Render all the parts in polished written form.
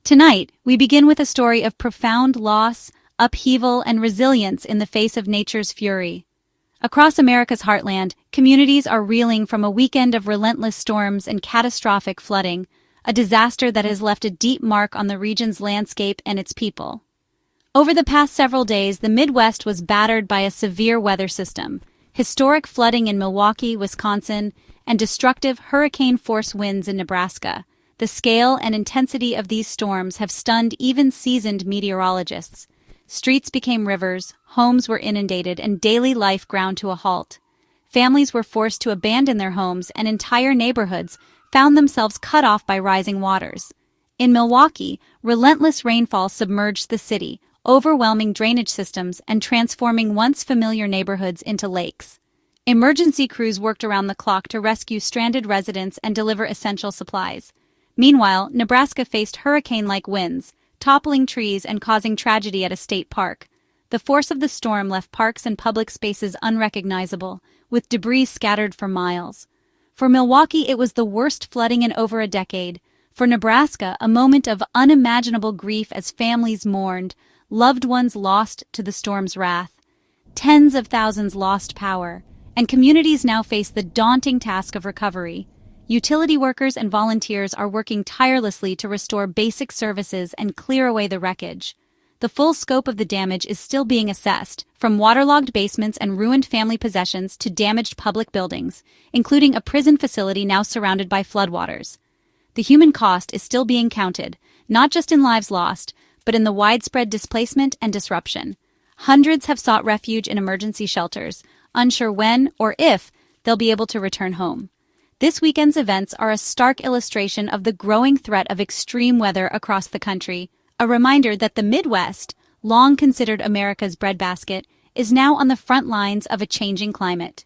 Tonight, we begin with a story of profound loss, upheaval, and resilience in the face of nature's fury. Across America's heartland, communities are reeling from a weekend of relentless storms and catastrophic flooding, a disaster that has left a deep mark on the region's landscape and its people. Over the past several days, the Midwest was battered by a severe weather system, historic flooding in Milwaukee, Wisconsin, and destructive hurricane-force winds in Nebraska. The scale and intensity of these storms have stunned even seasoned meteorologists. Streets became rivers, homes were inundated, and daily life ground to a halt. Families were forced to abandon their homes, and entire neighborhoods found themselves cut off by rising waters. In Milwaukee, relentless rainfall submerged the city, overwhelming drainage systems and transforming once familiar neighborhoods into lakes. Emergency crews worked around the clock to rescue stranded residents and deliver essential supplies. Meanwhile, Nebraska faced hurricane-like winds, toppling trees and causing tragedy at a state park. The force of the storm left parks and public spaces unrecognizable, with debris scattered for miles. For Milwaukee, it was the worst flooding in over a decade. For Nebraska, a moment of unimaginable grief as families mourned, loved ones lost to the storm's wrath. Tens of thousands lost power, and communities now face the daunting task of recovery. Utility workers and volunteers are working tirelessly to restore basic services and clear away the wreckage. The full scope of the damage is still being assessed, from waterlogged basements and ruined family possessions to damaged public buildings, including a prison facility now surrounded by floodwaters. The human cost is still being counted, not just in lives lost, but in the widespread displacement and disruption. Hundreds have sought refuge in emergency shelters, unsure when or if they'll be able to return home. This weekend's events are a stark illustration of the growing threat of extreme weather across the country, a reminder that the Midwest, long considered America's breadbasket, is now on the front lines of a changing climate.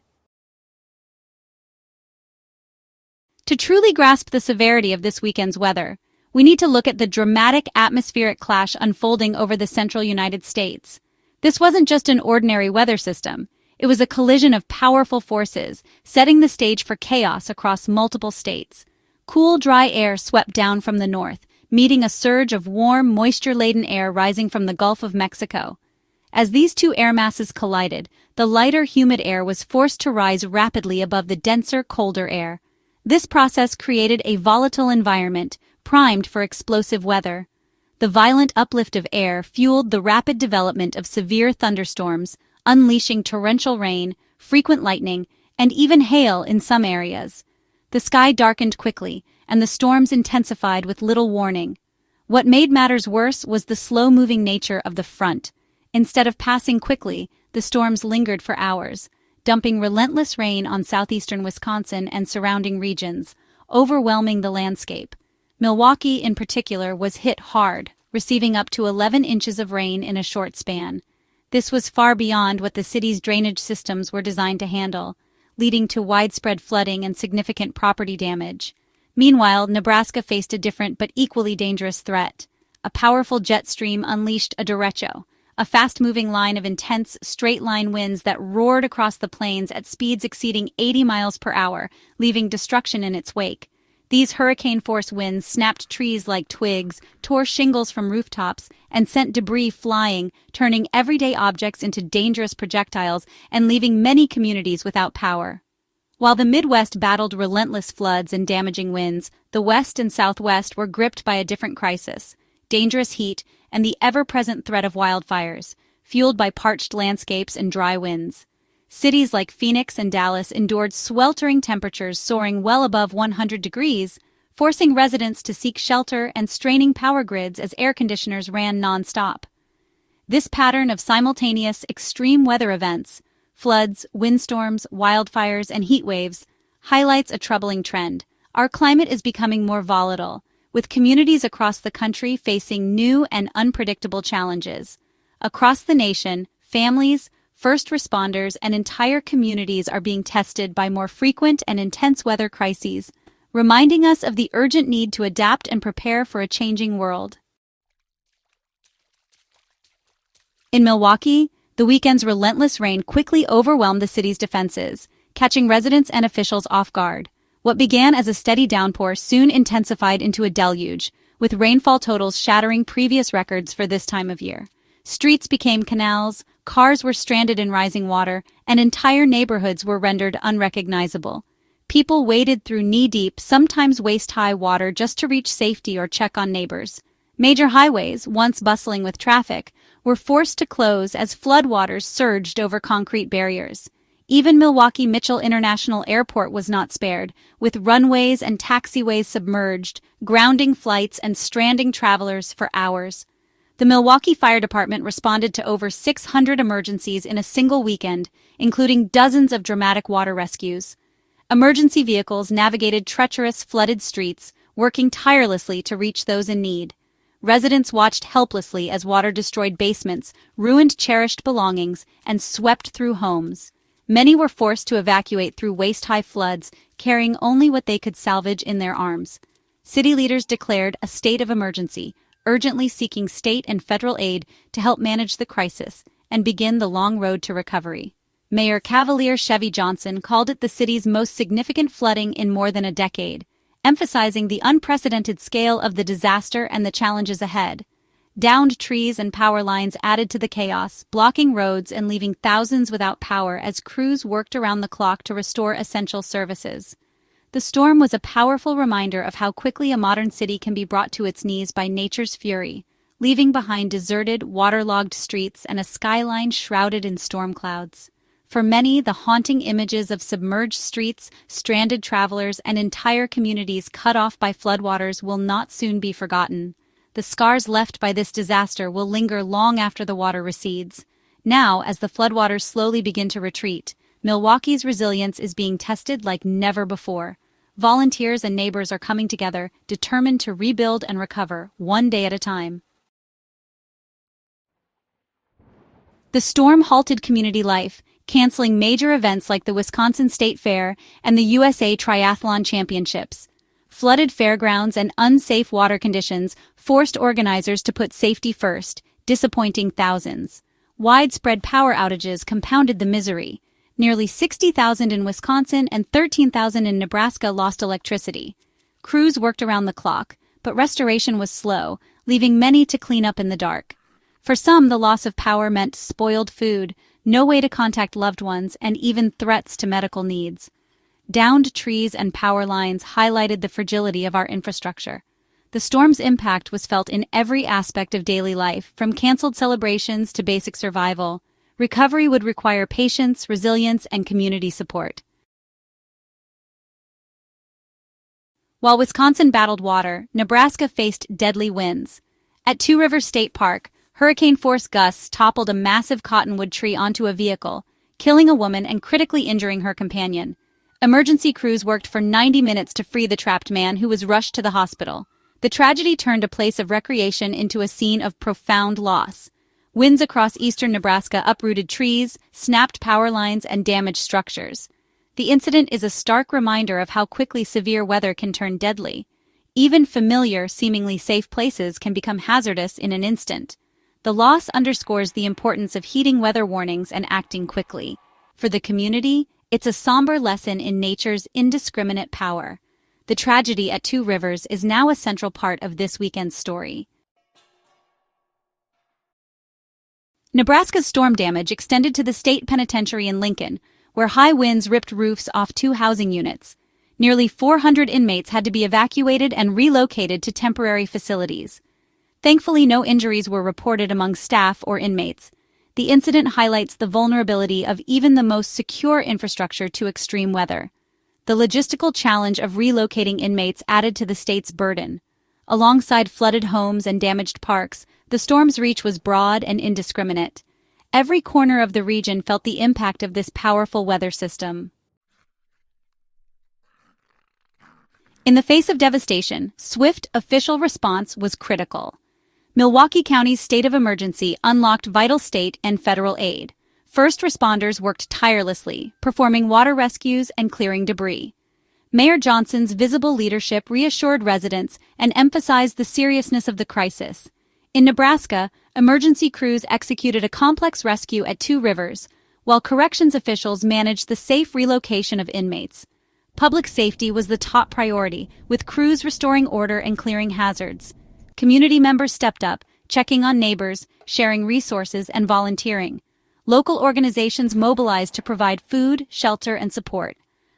To truly grasp the severity of this weekend's weather, we need to look at the dramatic atmospheric clash unfolding over the central United States. This wasn't just an ordinary weather system. It was a collision of powerful forces, setting the stage for chaos across multiple states. Cool, dry air swept down from the north, meeting a surge of warm, moisture-laden air rising from the Gulf of Mexico. As these two air masses collided, the lighter, humid air was forced to rise rapidly above the denser, colder air. This process created a volatile environment, primed for explosive weather. The violent uplift of air fueled the rapid development of severe thunderstorms, unleashing torrential rain, frequent lightning, and even hail in some areas. The sky darkened quickly, and the storms intensified with little warning. What made matters worse was the slow-moving nature of the front. Instead of passing quickly, the storms lingered for hours, dumping relentless rain on southeastern Wisconsin and surrounding regions, overwhelming the landscape. Milwaukee, in particular, was hit hard, receiving up to 11 inches of rain in a short span. This was far beyond what the city's drainage systems were designed to handle, leading to widespread flooding and significant property damage. Meanwhile, Nebraska faced a different but equally dangerous threat. A powerful jet stream unleashed a derecho, a fast-moving line of intense, straight-line winds that roared across the plains at speeds exceeding 80 miles per hour, leaving destruction in its wake. These hurricane-force winds snapped trees like twigs, tore shingles from rooftops, and sent debris flying, turning everyday objects into dangerous projectiles and leaving many communities without power. While the Midwest battled relentless floods and damaging winds, the West and Southwest were gripped by a different crisis: dangerous heat and the ever-present threat of wildfires, fueled by parched landscapes and dry winds. Cities like Phoenix and Dallas endured sweltering temperatures soaring well above 100 degrees, forcing residents to seek shelter and straining power grids as air conditioners ran non-stop. This pattern of simultaneous extreme weather events, floods, windstorms, wildfires, and heat waves, highlights a troubling trend. Our climate is becoming more volatile, with communities across the country facing new and unpredictable challenges. Across the nation, families, first responders, and entire communities are being tested by more frequent and intense weather crises, reminding us of the urgent need to adapt and prepare for a changing world. In Milwaukee, the weekend's relentless rain quickly overwhelmed the city's defenses, catching residents and officials off guard. What began as a steady downpour soon intensified into a deluge, with rainfall totals shattering previous records for this time of year. Streets became canals, cars were stranded in rising water, and entire neighborhoods were rendered unrecognizable. People waded through knee-deep, sometimes waist-high water just to reach safety or check on neighbors. Major highways, once bustling with traffic, were forced to close as floodwaters surged over concrete barriers. Even Milwaukee Mitchell International Airport was not spared, with runways and taxiways submerged, grounding flights and stranding travelers for hours. The Milwaukee Fire Department responded to over 600 emergencies in a single weekend, including dozens of dramatic water rescues. Emergency vehicles navigated treacherous, flooded streets, working tirelessly to reach those in need. Residents watched helplessly as water destroyed basements, ruined cherished belongings, and swept through homes. Many were forced to evacuate through waist-high floods, carrying only what they could salvage in their arms. City leaders declared a state of emergency, urgently seeking state and federal aid to help manage the crisis and begin the long road to recovery. Mayor Cavalier Chevy Johnson called it the city's most significant flooding in more than a decade, emphasizing the unprecedented scale of the disaster and the challenges ahead. Downed trees and power lines added to the chaos, blocking roads and leaving thousands without power as crews worked around the clock to restore essential services. The storm was a powerful reminder of how quickly a modern city can be brought to its knees by nature's fury, leaving behind deserted, waterlogged streets and a skyline shrouded in storm clouds. For many, the haunting images of submerged streets, stranded travelers, and entire communities cut off by floodwaters will not soon be forgotten. The scars left by this disaster will linger long after the water recedes. Now, as the floodwaters slowly begin to retreat, Milwaukee's resilience is being tested like never before. Volunteers and neighbors are coming together, determined to rebuild and recover, one day at a time. The storm halted community life, canceling major events like the Wisconsin State Fair and the USA Triathlon Championships. Flooded fairgrounds and unsafe water conditions forced organizers to put safety first, disappointing thousands. Widespread power outages compounded the misery. Nearly 60,000 in Wisconsin and 13,000 in Nebraska lost electricity. Crews worked around the clock, but restoration was slow, leaving many to clean up in the dark. For some, the loss of power meant spoiled food, no way to contact loved ones, and even threats to medical needs. Downed trees and power lines highlighted the fragility of our infrastructure. The storm's impact was felt in every aspect of daily life, from canceled celebrations to basic survival. Recovery would require patience, resilience, and community support. While Wisconsin battled water, Nebraska faced deadly winds. At Two Rivers State Park, hurricane-force gusts toppled a massive cottonwood tree onto a vehicle, killing a woman and critically injuring her companion. Emergency crews worked for 90 minutes to free the trapped man, who was rushed to the hospital. The tragedy turned a place of recreation into a scene of profound loss. Winds across eastern Nebraska uprooted trees, snapped power lines, and damaged structures. The incident is a stark reminder of how quickly severe weather can turn deadly. Even familiar, seemingly safe places can become hazardous in an instant. The loss underscores the importance of heeding weather warnings and acting quickly. For the community, it's a somber lesson in nature's indiscriminate power. The tragedy at Two Rivers is now a central part of this weekend's story. Nebraska's storm damage extended to the state penitentiary in Lincoln, where high winds ripped roofs off 2 housing units. Nearly 400 inmates had to be evacuated and relocated to temporary facilities. Thankfully, no injuries were reported among staff or inmates. The incident highlights the vulnerability of even the most secure infrastructure to extreme weather. The logistical challenge of relocating inmates added to the state's burden. Alongside flooded homes and damaged parks, the storm's reach was broad and indiscriminate. Every corner of the region felt the impact of this powerful weather system. In the face of devastation, swift official response was critical. Milwaukee County's state of emergency unlocked vital state and federal aid. First responders worked tirelessly, performing water rescues and clearing debris. Mayor Johnson's visible leadership reassured residents and emphasized the seriousness of the crisis. In Nebraska, emergency crews executed a complex rescue at Two Rivers, while corrections officials managed the safe relocation of inmates. Public safety was the top priority, with crews restoring order and clearing hazards. Community members stepped up, checking on neighbors, sharing resources, and volunteering. Local organizations mobilized to provide food, shelter, and support.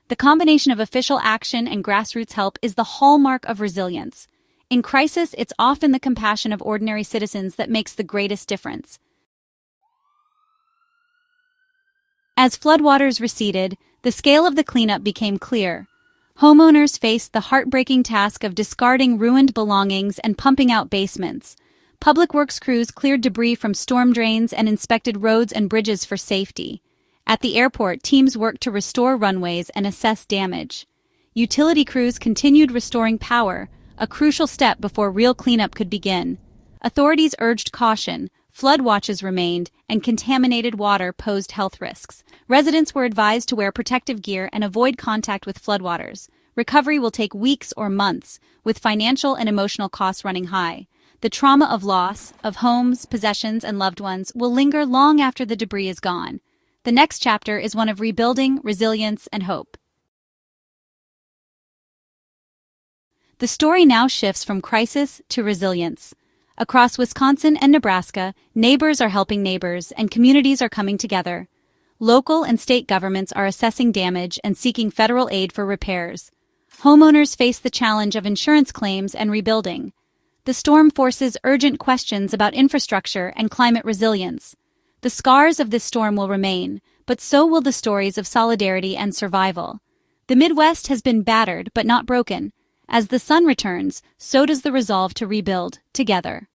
The combination of official action and grassroots help is the hallmark of resilience. In crisis, it's often the compassion of ordinary citizens that makes the greatest difference. As floodwaters receded, the scale of the cleanup became clear. Homeowners faced the heartbreaking task of discarding ruined belongings and pumping out basements. Public works crews cleared debris from storm drains and inspected roads and bridges for safety. At the airport, teams worked to restore runways and assess damage. Utility crews continued restoring power, a crucial step before real cleanup could begin. Authorities urged caution, flood watches remained, and contaminated water posed health risks. Residents were advised to wear protective gear and avoid contact with floodwaters. Recovery will take weeks or months, with financial and emotional costs running high. The trauma of loss, of homes, possessions, and loved ones will linger long after the debris is gone. The next chapter is one of rebuilding, resilience, and hope. The story now shifts from crisis to resilience. Across Wisconsin and Nebraska, neighbors are helping neighbors, and communities are coming together. Local and state governments are assessing damage and seeking federal aid for repairs. Homeowners face the challenge of insurance claims and rebuilding. The storm forces urgent questions about infrastructure and climate resilience. The scars of this storm will remain, but so will the stories of solidarity and survival. The Midwest has been battered but not broken. As the sun returns, so does the resolve to rebuild, together.